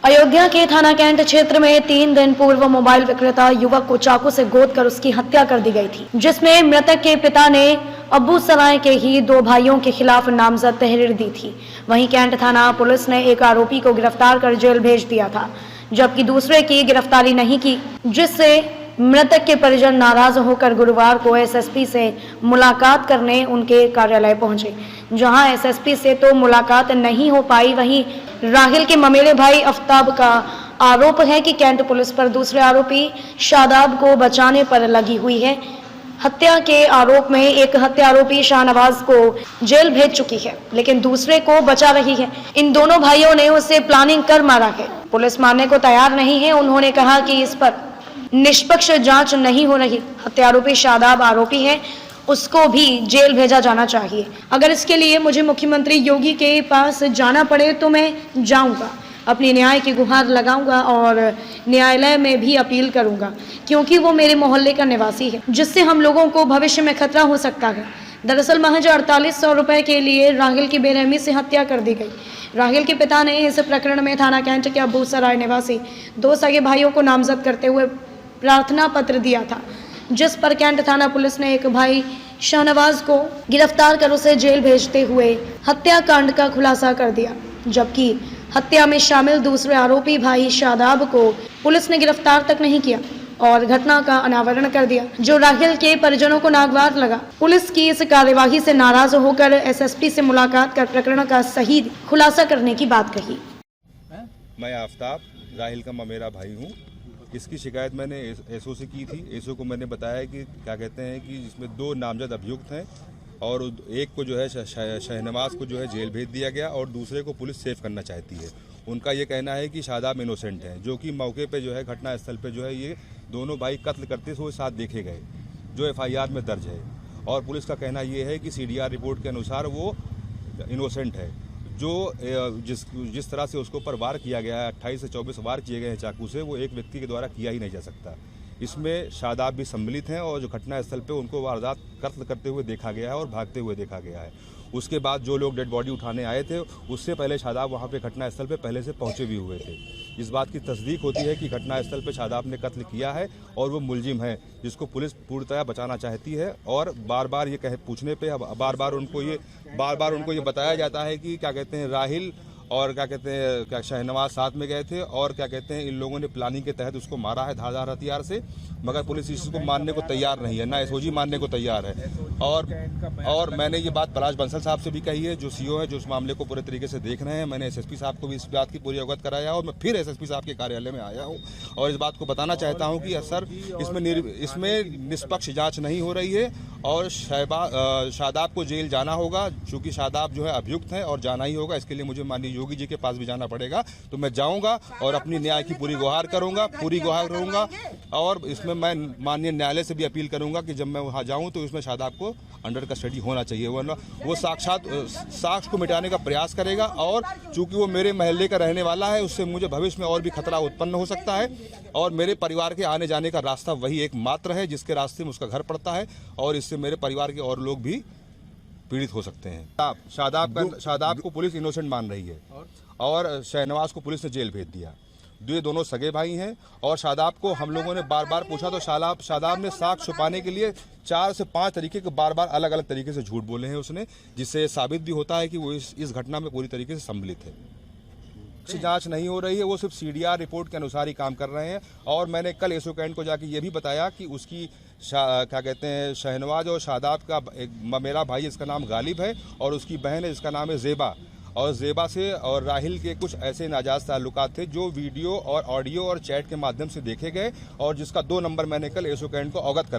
अयोध्या के थाना कैंट क्षेत्र में 3 दिन पूर्व मोबाइल विक्रेता युवक को चाकू से गोदकर उसकी हत्या कर दी गई थी, जिसमें मृतक के पिता ने अब्बू सराय के ही 2 भाइयों के खिलाफ नामजद तहरीर दी थी। वहीं कैंट थाना पुलिस ने एक आरोपी को गिरफ्तार कर जेल भेज दिया था, जबकि दूसरे की गिरफ्तारी नहीं की, जिससे मृतक के परिजन नाराज होकर गुरुवार को एसएसपी से मुलाकात करने उनके कार्यालय पहुंचे। जहां एसएसपी से तो मुलाकात नहीं हो पाई, वहीं राहिल के ममेले भाई आफ्ताब का आरोप है कि कैंट पुलिस पर दूसरे आरोपी शादाब को बचाने पर लगी हुई है। हत्या के आरोप में एक हत्या आरोपी शाहनवाज को जेल भेज चुकी है, लेकिन दूसरे को बचा रही है। इन दोनों भाइयों ने उसे प्लानिंग कर मारा है। पुलिस मानने को तैयार नहीं है। उन्होंने कहा कि इस पर निष्पक्ष जांच नहीं हो रही। हत्या आरोपी शादाब आरोपी है, उसको भी जेल भेजा जाना चाहिए। अगर इसके लिए मुझे मुख्यमंत्री योगी के पास जाना पड़े तो मैं जाऊंगा, अपनी न्याय की गुहार लगाऊंगा और न्यायालय में भी अपील करूंगा, क्योंकि वो मेरे मोहल्ले का निवासी है, जिससे हम लोगों को भविष्य में खतरा हो सकता है। दरअसल महज 4800 रुपए के लिए राहिल की बेरहमी से हत्या कर दी गई। राहिल के पिता ने इस प्रकरण में थाना कैंट के अब्बू सराय निवासी 2 सगे भाइयों को नामजद करते हुए प्रार्थना पत्र दिया था, जिस पर कैंट थाना पुलिस ने एक भाई शाहनवाज को गिरफ्तार कर उसे जेल भेजते हुए हत्याकांड का खुलासा कर दिया, जबकि हत्या में शामिल दूसरे आरोपी भाई शादाब को पुलिस ने गिरफ्तार तक नहीं किया और घटना का अनावरण कर दिया, जो राहिल के परिजनों को नागवार लगा। पुलिस की इस कार्यवाही से नाराज होकर एसएसपी से मुलाकात कर प्रकरण का सही खुलासा करने की बात कही। मैं आफ्ताब राहिल का ममेरा भाई हूँ। इसकी शिकायत मैंने एसओ से की थी। एसओ को मैंने बताया कि क्या कहते हैं कि इसमें 2 नामजद अभियुक्त हैं और एक को जो है शहनवाज को जो है जेल भेज दिया गया और दूसरे को पुलिस सेफ करना चाहती है। उनका ये कहना है कि शादाब इनोसेंट है, जो कि मौके पे जो है घटना स्थल पे जो है ये दोनों भाई कत्ल करते हुए साथ देखे गए, जो एफआईआर में दर्ज है। और पुलिस का कहना ये है कि सीडीआर रिपोर्ट के अनुसार वो इनोसेंट है। जो जिस तरह से उसके ऊपर वार किया गया है, 28 से 24 वार किए गए हैं चाकू से, वो एक व्यक्ति के द्वारा किया ही नहीं जा सकता। इसमें शादाब भी सम्मिलित हैं और जो घटना स्थल पे उनको वारदात कत्ल करते हुए देखा गया है और भागते हुए देखा गया है। उसके बाद जो लोग डेड बॉडी उठाने आए थे, उससे पहले शादाब वहाँ पे घटना स्थल पे पहले से पहुँचे भी हुए थे। इस बात की तस्दीक होती है कि घटना स्थल पे शादाब ने कत्ल किया है और वो मुलजिम है, जिसको पुलिस पूर्णतः बचाना चाहती है। और बार बार ये पूछने पे बार बार उनको ये बताया जाता है कि क्या कहते हैं राहिल और क्या कहते हैं क्या शहनवाज साथ में गए थे और क्या कहते हैं इन लोगों ने प्लानिंग के तहत उसको मारा है धारदार हथियार से, मगर पुलिस इसको मानने को तैयार नहीं है, ना एसओजी मानने को तैयार है। और मैंने ये बात पलाश बंसल साहब से भी कही है, जो सीओ है, जो इस मामले को पूरे तरीके से देख रहे हैं। मैंने एसएसपी साहब को भी इस बात की पूरी अवगत कराया और मैं फिर एसएसपी साहब के कार्यालय में आया हूँ और इस बात को बताना चाहता हूँ कि सर इसमें निष्पक्ष जाँच नहीं हो रही है और शादाब को जेल जाना होगा, चूँकि शादाब जो है अभियुक्त है और जाना ही होगा। इसके लिए मुझे माननीय योगी जी के पास भी जाना पड़ेगा, तो मैं जाऊंगा और अपनी न्याय की पूरी गुहार करूंगा और इसमें मैं माननीय न्यायालय से भी अपील करूंगा कि जब मैं वहां जाऊं तो इसमें शादाब को अंडर कस्टडी होना चाहिए, वरना वो साक्ष्य को मिटाने का प्रयास करेगा और चूंकि वो मेरे महल्ले का रहने वाला है, उससे मुझे भविष्य में और भी खतरा उत्पन्न हो सकता है और मेरे परिवार के आने जाने का रास्ता वही एकमात्र है जिसके रास्ते में उसका घर पड़ता है और इससे मेरे परिवार के और लोग भी पीड़ित हो सकते हैं। शादाब को पुलिस इनोसेंट मान रही है और शहनवाज को पुलिस ने जेल भेज दिया। ये दोनों सगे भाई हैं और शादाब को हम लोगों ने बार बार पूछा तो शादाब ने साक्ष्य छुपाने के लिए 4 से 5 तरीके के बार बार अलग अलग तरीके से झूठ बोले हैं उसने, जिससे साबित भी होता है कि वो इस घटना में पूरी तरीके से सम्मिलित है। जांच नहीं हो रही है, वो सिर्फ सीडीआर रिपोर्ट के अनुसार ही काम कर रहे हैं। और मैंने कल एसओ कैंट को जाके ये भी बताया कि उसकी क्या कहते हैं शहनवाज और शादाब का एक मेरा भाई, इसका नाम गालिब है और उसकी बहन है जिसका नाम है ज़ेबा, और ज़ेबा से और राहिल के कुछ ऐसे नाजायज़ ताल्लुकात थे जो वीडियो और ऑडियो और चैट के माध्यम से देखे गए और जिसका 2 नंबर मैंने कल एसओ कैंट को अवगत करा।